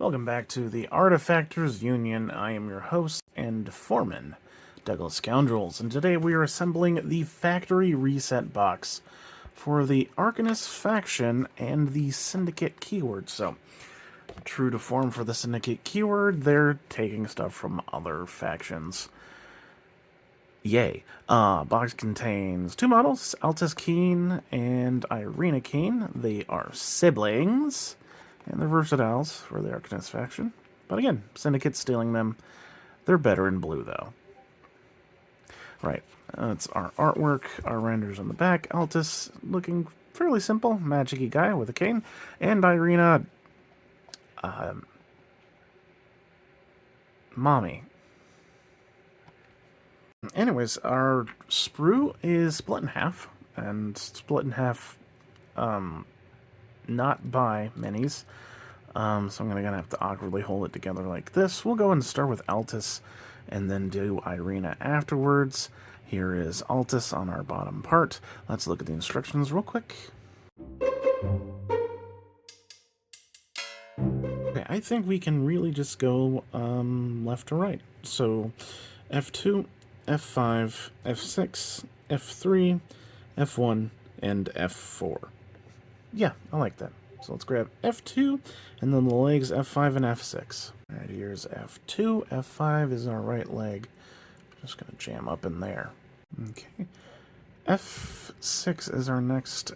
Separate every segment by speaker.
Speaker 1: Welcome back to the Artefactors Union. I am your host and foreman, Douglas Scoundrels, and today we are assembling the Factory Reset box for the Arcanists faction and the Syndicate keyword. So, true to form for the Syndicate keyword, they're taking stuff from other factions. Yay. Box contains two models, Altus Keene and Irena Keene. They are siblings. And they're versatiles for the Arcanists faction. But again, Syndicate's stealing them. They're better in blue, though. Right. That's our artwork. Our renders on the back. Altus looking fairly simple. Magic-y guy with a cane. And Irena... mommy. Anyways, our sprue is split in half. And split in half... not by minis. So I'm gonna have to awkwardly hold it together like this. We'll go and start with Altus and then do Irena afterwards. Here is Altus on our bottom part. Let's look at the instructions real quick. Okay, I think we can really just go left to right. So F2, F5, F6, F3, F1, and F4. Yeah, I like that. So let's grab F2, and then the legs F5 and F6. Alright, here's F2. F5 is our right leg. Just going to jam up in there. Okay. F6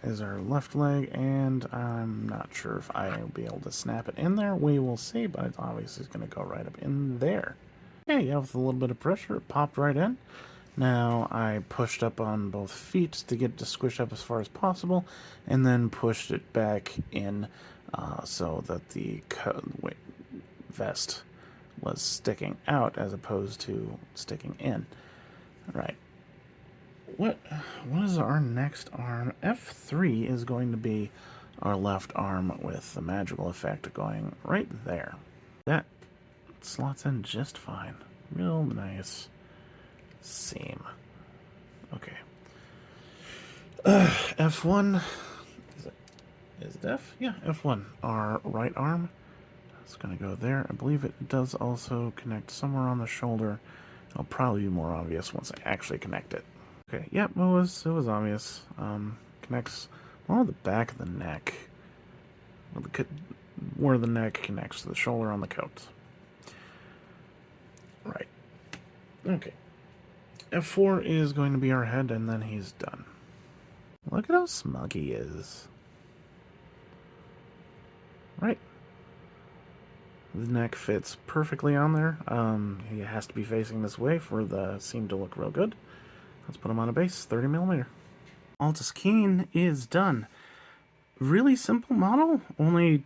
Speaker 1: is our left leg, and I'm not sure if I'll be able to snap it in there. We will see, but it's obviously going to go right up in there. Okay, yeah, with a little bit of pressure, it popped right in. Now I pushed up on both feet to get it to squish up as far as possible, and then pushed it back in so that the vest was sticking out as opposed to sticking in. All right. What is our next arm? F3 is going to be our left arm with the magical effect going right there. That slots in just fine. Real nice seam. Okay. F1 is it F? Yeah, F1. Our right arm. It's going to go there. I believe it does also connect somewhere on the shoulder. It'll probably be more obvious once I actually connect it. Okay, yep, it was obvious. Connects the back of the neck. Where the neck connects to the shoulder on the coat. Right. Okay. F4 is going to be our head, and then he's done. Look at how smug he is. Right. The neck fits perfectly on there. He has to be facing this way for the seam to look real good. Let's put him on a base, 30mm. Altus Keene is done. Really simple model, only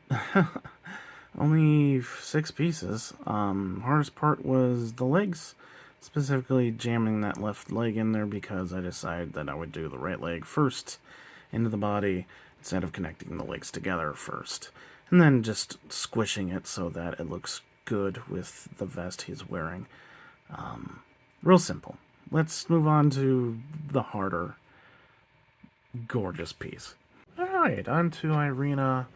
Speaker 1: 6 pieces. Hardest part was the legs. Specifically jamming that left leg in there because I decided that I would do the right leg first into the body instead of connecting the legs together first. And then just squishing it so that it looks good with the vest he's wearing. Real simple. Let's move on to the harder, gorgeous piece. Alright, on to Irena,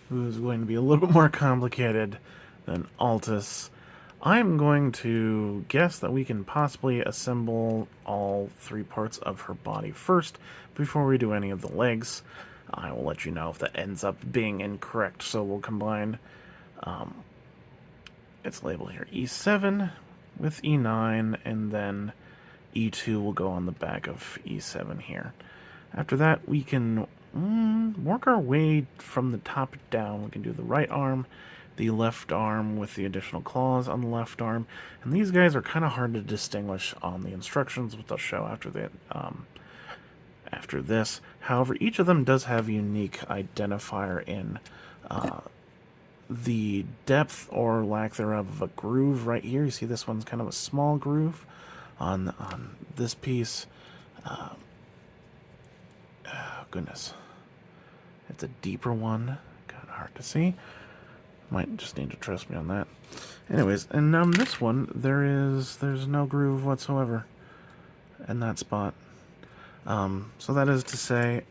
Speaker 1: who's going to be a little bit more complicated than Altus. I'm going to guess that we can possibly assemble all 3 parts of her body first before we do any of the legs. I will let you know if that ends up being incorrect, so we'll combine its label here, E7 with E9, and then E2 will go on the back of E7 here. After that, we can work our way from the top down. We can do the right arm, the left arm with the additional claws on the left arm, and these guys are kind of hard to distinguish on the instructions, which I'll show after this. However, each of them does have a unique identifier in the depth or lack thereof of a groove right here. You see this one's kind of a small groove on this piece. Oh, goodness. It's a deeper one. Kind of hard to see. Might just need to trust me on that. Anyways, and on this one, there's no groove whatsoever in that spot. So that is to say,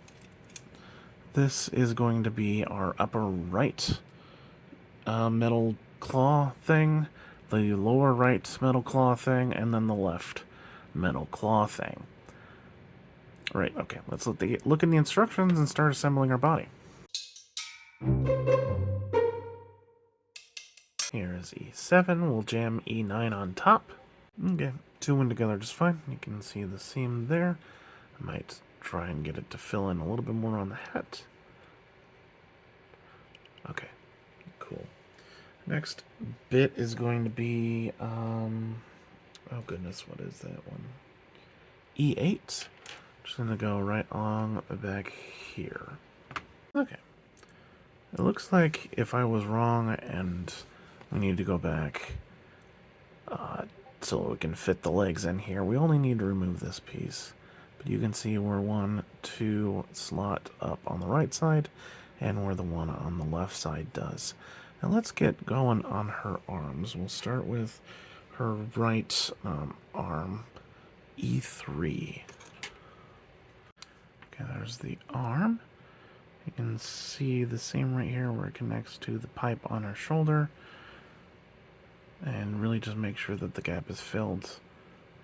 Speaker 1: this is going to be our upper right metal claw thing, the lower right metal claw thing, and then the left metal claw thing. Right, okay, let's look in the instructions and start assembling our body. Here is E7, we'll jam E9 on top. Okay, two went together just fine. You can see the seam there. I might try and get it to fill in a little bit more on the hat. Okay, cool. Next bit is going to be, oh goodness, what is that one? E8. Just going to go right along the back here. Okay. It looks like if I was wrong and we need to go back so we can fit the legs in here, we only need to remove this piece. But you can see where 1, 2 slot up on the right side and where the one on the left side does. Now let's get going on her arms. We'll start with her right arm, E3. Okay, there's the arm. You can see the seam right here where it connects to the pipe on her shoulder. And really just make sure that the gap is filled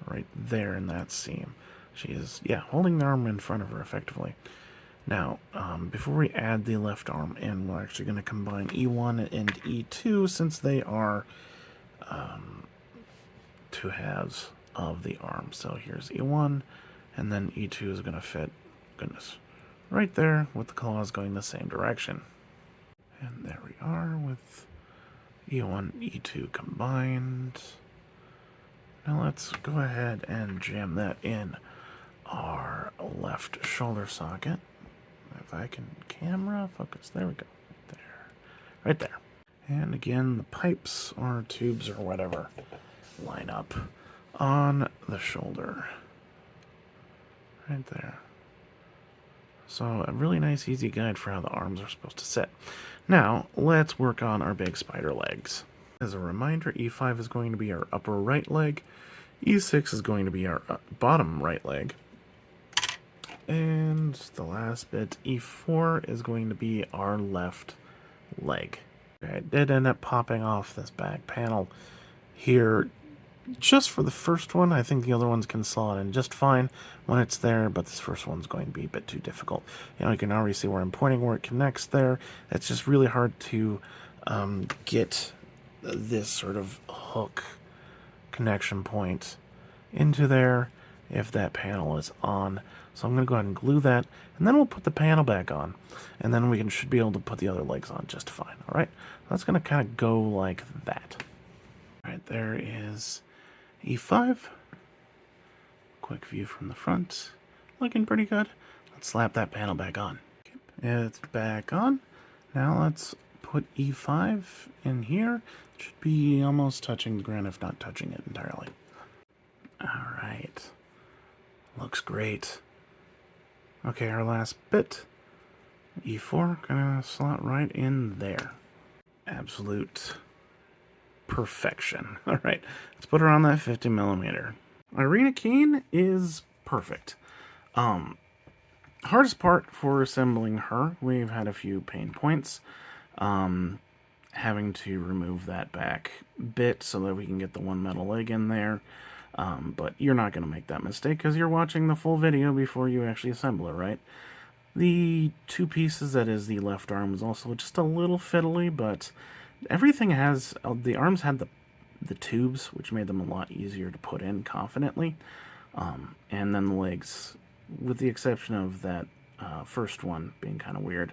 Speaker 1: right there in that seam. She is, yeah, holding the arm in front of her effectively. Now, before we add the left arm in, we're actually going to combine E1 and E2 since they are two halves of the arm. So here's E1, and then E2 is going to fit, goodness, right there with the claws going the same direction. And there we are with E1, E2 combined. Now let's go ahead and jam that in our left shoulder socket. If I can camera focus, there we go, right there. And again, the pipes or tubes or whatever line up on the shoulder, right there. So a really nice, easy guide for how the arms are supposed to sit. Now, let's work on our big spider legs. As a reminder, E5 is going to be our upper right leg, E6 is going to be our bottom right leg, and the last bit, E4, is going to be our left leg. Okay, I did end up popping off this back panel here just for the first one. I think the other ones can slot in just fine when it's there, but this first one's going to be a bit too difficult. You know, you can already see where I'm pointing, where it connects there. It's just really hard to get this sort of hook connection point into there if that panel is on. So I'm going to go ahead and glue that, and then we'll put the panel back on, and then we should be able to put the other legs on just fine. All right, that's going to kind of go like that. All right, there is E5. Quick view from the front, looking pretty good. Let's slap that panel back on. Okay, it's back on. Now let's put E5 in here. It should be almost touching the ground, if not touching it entirely. All right, looks great. Okay, our last bit, E4, gonna slot right in there. Absolute perfection. All right, let's put her on that 50 millimeter. Irena Keene is perfect. Hardest part for assembling her, we've had a few pain points. Having to remove that back bit so that we can get the one metal leg in there. But you're not going to make that mistake because you're watching the full video before you actually assemble it, right? The two pieces, that is the left arm, is also just a little fiddly, but everything has, the arms had the tubes, which made them a lot easier to put in confidently. And then the legs, with the exception of that first one being kind of weird,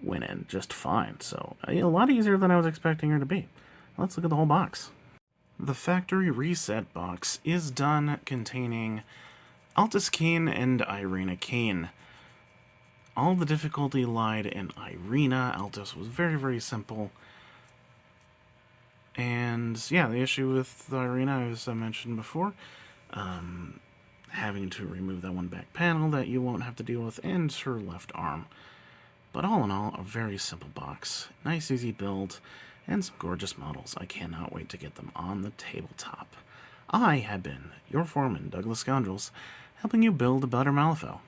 Speaker 1: went in just fine. So a lot easier than I was expecting her to be. Let's look at the whole box. The Factory Reset box is done, containing Altus Keene and Irena Keene. All the difficulty lied in Irena. Altus was very, very simple. And yeah, the issue with Irena, as I mentioned before, having to remove that one back panel that you won't have to deal with, and her left arm. But all in all, a very simple box. Nice, easy build, and some gorgeous models. I cannot wait to get them on the tabletop. I have been your foreman, Douglas Scoundrels, helping you build a better Malifaux.